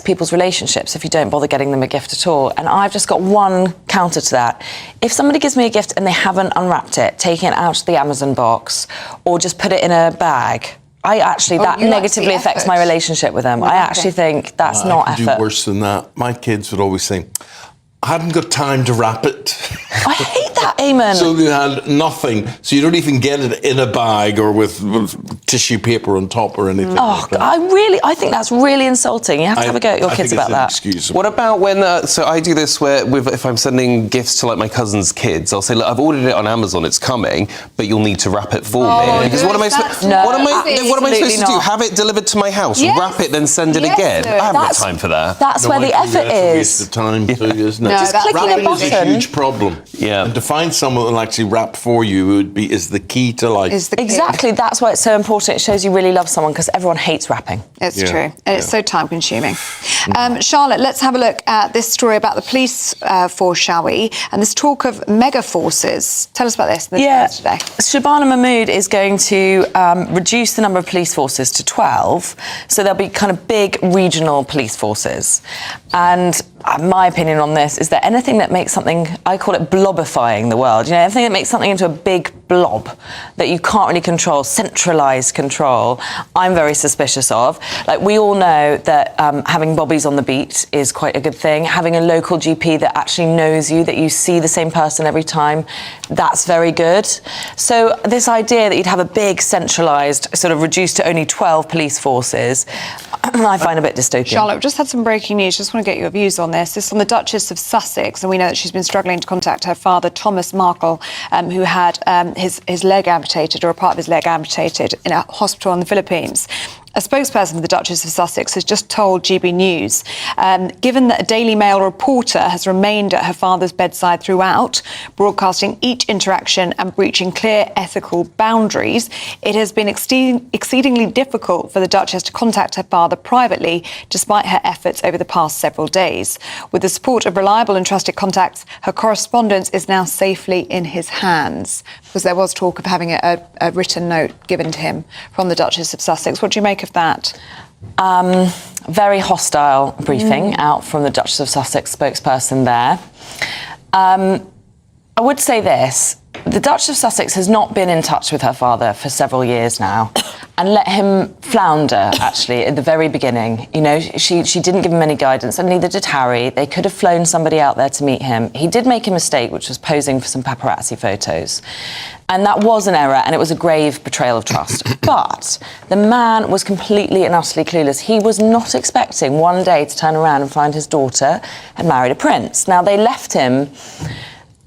people's relationships if you don't bother getting them a gift at all. And I've just got one counter to that. If somebody gives me a gift and they haven't unwrapped it, taking it out of the Amazon box, or just put it in a bag, that negatively affects my relationship with them. I actually think that's not effort. I do worse than that. My kids would always say, I hadn't got time to wrap it. I hate that, Eamon. So you had nothing. So you don't even get it in a bag or with tissue paper on top or anything like that. I think that's really insulting. You have to have a go at your kids about that. What about when, so I do this where, if I'm sending gifts to like my cousin's kids, I'll say, look, I've ordered it on Amazon, it's coming, but you'll need to wrap it for me. Because what am I supposed to do? Have it delivered to my house, wrap it, then send it again? I haven't got time for that. That's where the effort is. It's a waste of time too, isn't it? Just clicking a button. Is a huge problem. Yeah. And to find someone that will actually wrap for you is the key to life. Exactly. That's why it's so important. It shows you really love someone, because everyone hates wrapping. It's true. And it's so time-consuming. Charlotte, let's have a look at this story about the police force, shall we? And this talk of mega forces. Tell us about this in the Times today. Shabana Mahmood is going to reduce the number of police forces to 12. So there'll be kind of big regional police forces. And my opinion on this is that anything that makes something, I call it blobifying the world, you know, anything that makes something into a big blob that you can't really control, centralised control, I'm very suspicious of. Like, we all know that having bobbies on the beat is quite a good thing. Having a local GP that actually knows you, that you see the same person every time, that's very good. So this idea that you'd have a big centralised, sort of reduced to only 12 police forces, I find a bit dystopian. Charlotte, we've just had some breaking news. Just want to get your views on this. This is on the Duchess of Sussex, and we know that she's been struggling to contact her father, Thomas Markle, who had his leg amputated, or a part of his leg amputated, in a hospital in the Philippines. A spokesperson for the Duchess of Sussex has just told GB News, given that a Daily Mail reporter has remained at her father's bedside throughout, broadcasting each interaction and breaching clear ethical boundaries, it has been exceedingly difficult for the Duchess to contact her father privately, despite her efforts over the past several days. With the support of reliable and trusted contacts, her correspondence is now safely in his hands. Because there was talk of having a written note given to him from the Duchess of Sussex. What do you make of that? Very hostile briefing out from the Duchess of Sussex spokesperson there. I would say this. The Duchess of Sussex has not been in touch with her father for several years now, and let him flounder, actually, at the very beginning. You know, she didn't give him any guidance, and neither did Harry. They could have flown somebody out there to meet him. He did make a mistake, which was posing for some paparazzi photos. And that was an error, and it was a grave betrayal of trust. But the man was completely and utterly clueless. He was not expecting one day to turn around and find his daughter had married a prince. Now, they left him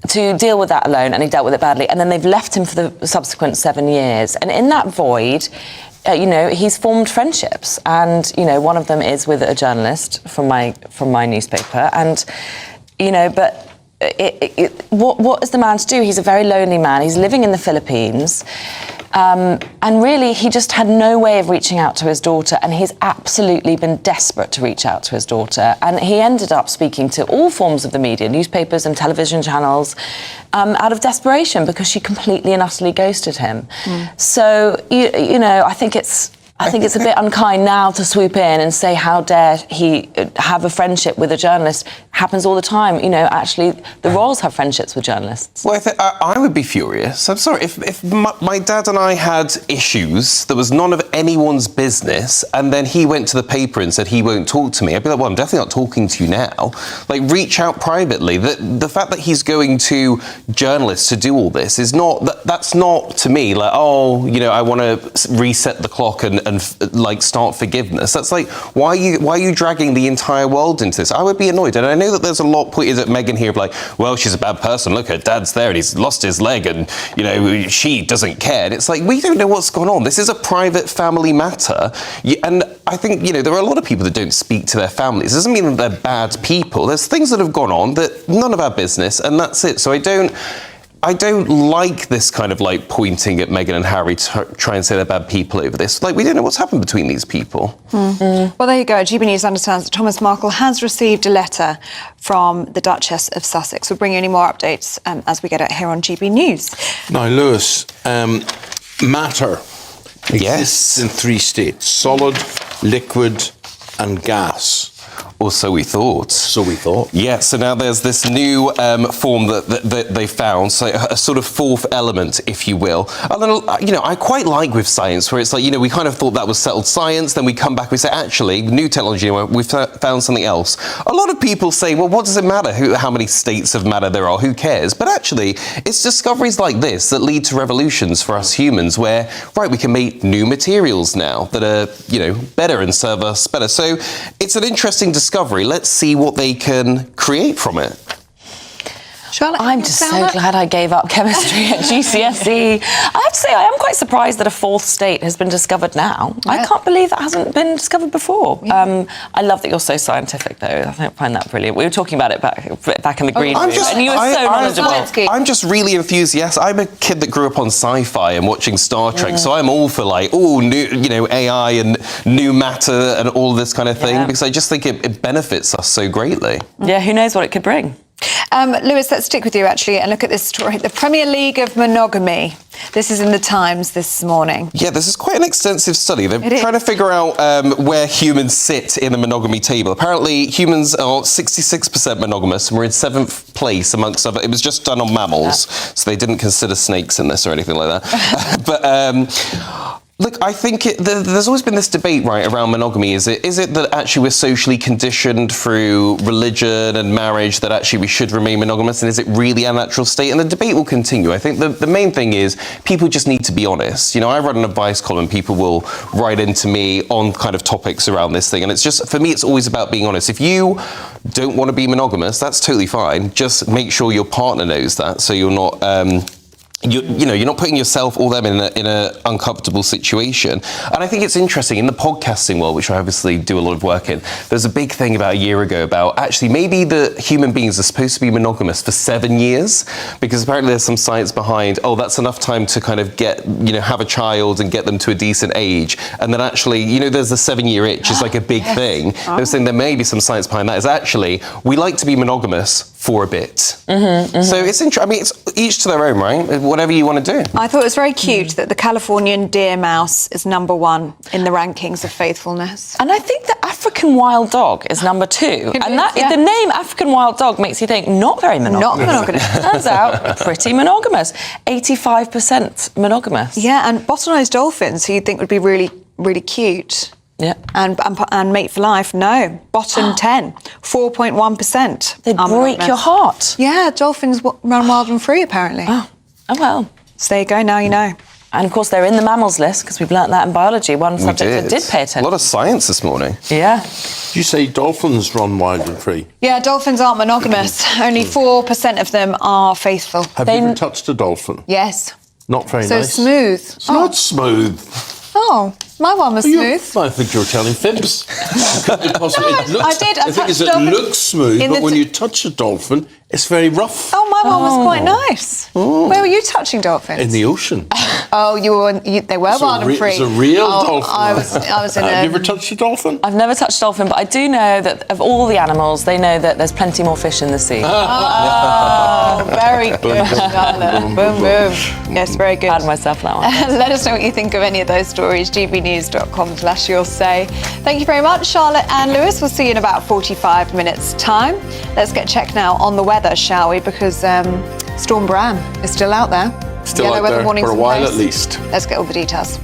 to deal with that alone, and he dealt with it badly. And then they've left him for the subsequent 7 years. And in that void, you know, he's formed friendships. And, you know, one of them is with a journalist from my newspaper. And, you know, but what is the man to do? He's a very lonely man. He's living in the Philippines. And really, he just had no way of reaching out to his daughter, and he's absolutely been desperate to reach out to his daughter. And he ended up speaking to all forms of the media, newspapers and television channels, out of desperation, because she completely and utterly ghosted him. So, you know, I think it's a bit unkind now to swoop in and say, how dare he have a friendship with a journalist. Happens all the time. You know, actually, the royals have friendships with journalists. Well, I would be furious. I'm sorry. If my dad and I had issues that was none of anyone's business, and then he went to the paper and said he won't talk to me, I'd be like, well, I'm definitely not talking to you now. Like, reach out privately. The fact that he's going to journalists to do all this is not... That's not, to me, like, oh, you know, I want to reset the clock and like start forgiveness. That's like, why are you dragging the entire world into this? I would be annoyed. And I know that there's a lot pointed at Meghan here of like, well, she's a bad person. Look, her dad's there and he's lost his leg and, you know, she doesn't care. And it's like, we don't know what's going on. This is a private family matter. And I think, you know, there are a lot of people that don't speak to their families. It doesn't mean that they're bad people. There's things that have gone on that none of our business, and that's it. So I don't like this kind of like pointing at Meghan and Harry to try and say they're bad people over this. Like, we don't know what's happened between these people. Well, there you go. GB News understands that Thomas Markle has received a letter from the Duchess of Sussex. We'll bring you any more updates as we get it here on GB News. Now, Lewis, matter exists in 3 states: solid, liquid and gas. Or so we thought. So we thought. Yeah, so now there's this new form that they found, so a sort of fourth element, if you will. And then, I quite like with science, where it's like, we kind of thought that was settled science, then we come back, we say, actually, new technology, we've found something else. A lot of people say, well, what does it matter how many states of matter there are? Who cares? But actually, it's discoveries like this that lead to revolutions for us humans, where, right, we can make new materials now that are, better and serve us better. So it's an interesting discovery. Let's see what they can create from it. Charlotte, I'm just so glad I gave up chemistry at GCSE. I have to say, I am quite surprised that a fourth state has been discovered now. Yeah. I can't believe that hasn't been discovered before. Yeah. I love that you're so scientific, though. I find that brilliant. We were talking about it back in the green room, and you were so knowledgeable. I'm just really enthusiastic. I'm a kid that grew up on sci-fi and watching Star Trek, so I'm all for new, AI and new matter and all this kind of thing, because I just think it benefits us so greatly. Yeah, who knows what it could bring. Lewis, let's stick with you actually and look at this story. The Premier League of Monogamy. This is in the Times this morning. Yeah, this is quite an extensive study. They're It is. trying to figure out where humans sit in the monogamy table. Apparently, humans are 66% monogamous, and we're in 7th place amongst other. It was just done on mammals, so they didn't consider snakes in this or anything like that. But. Look, I think there's always been this debate, right, around monogamy. Is it that actually we're socially conditioned through religion and marriage that actually we should remain monogamous, and is it really a natural state? And the debate will continue. I think the main thing is people just need to be honest. I run an advice column. People will write into me on kind of topics around this thing, and it's just, for me, it's always about being honest. If you don't want to be monogamous, that's totally fine. Just make sure your partner knows that, so you're not. You're not putting yourself or them in a uncomfortable situation. And I think it's interesting in the podcasting world, which I obviously do a lot of work in. There's a big thing about a year ago about actually maybe the human beings are supposed to be monogamous for 7 years, because apparently there's some science behind. That's enough time to kind of get have a child and get them to a decent age. And then actually, there's the 7-year itch is like a big thing. They're saying there may be some science behind that. Is actually we like to be monogamous for a bit. So it's interesting. I mean, it's each to their own, right? Whatever you want to do. I thought it was very cute that the Californian deer mouse is number 1 in the rankings of faithfulness. And I think the African wild dog is number 2. And the name African wild dog makes you think not very monogamous. Not monogamous. Turns out pretty monogamous. 85% monogamous. Yeah, and bottlenose dolphins, who you'd think would be really, really cute. Yeah. And mate for life, no. Bottom 10, 4.1%. They'd break your heart. Yeah, dolphins run wild and free, apparently. Oh well. So there you go, now you know. And of course, they're in the mammals list because we've learnt that in biology. One subject that did pay attention. A lot of science this morning. Yeah. You say dolphins run wild and free. Yeah, dolphins aren't monogamous. Only 4% of them are faithful. Have you ever touched a dolphin? Yes. Not very So nice. smooth. It's not smooth. Oh, my one was smooth. I think you're telling fibs. I did. I The thing is, touched it dolphin looks smooth, in but the when t- you touch a dolphin, it's very rough. Oh, my one was quite nice. Where were you touching dolphins? In the ocean. Oh, they were wild and free. It's a real dolphin. I was in Have you ever touched a dolphin? I've never touched a dolphin, but I do know that of all the animals, they know that there's plenty more fish in the sea. Oh, very good, Charlotte. Boom, boom. Yes, very good. Proud of myself for that one. Let us know what you think of any of those stories. gbnews.com/you'll say. Thank you very much, Charlotte and Lewis. We'll see you in about 45 minutes' time. Let's get checked now on the weather, shall we? Because Storm Bran is still out there. Still Yellow out weather there warnings for a in while place. at least. Let's get all the details.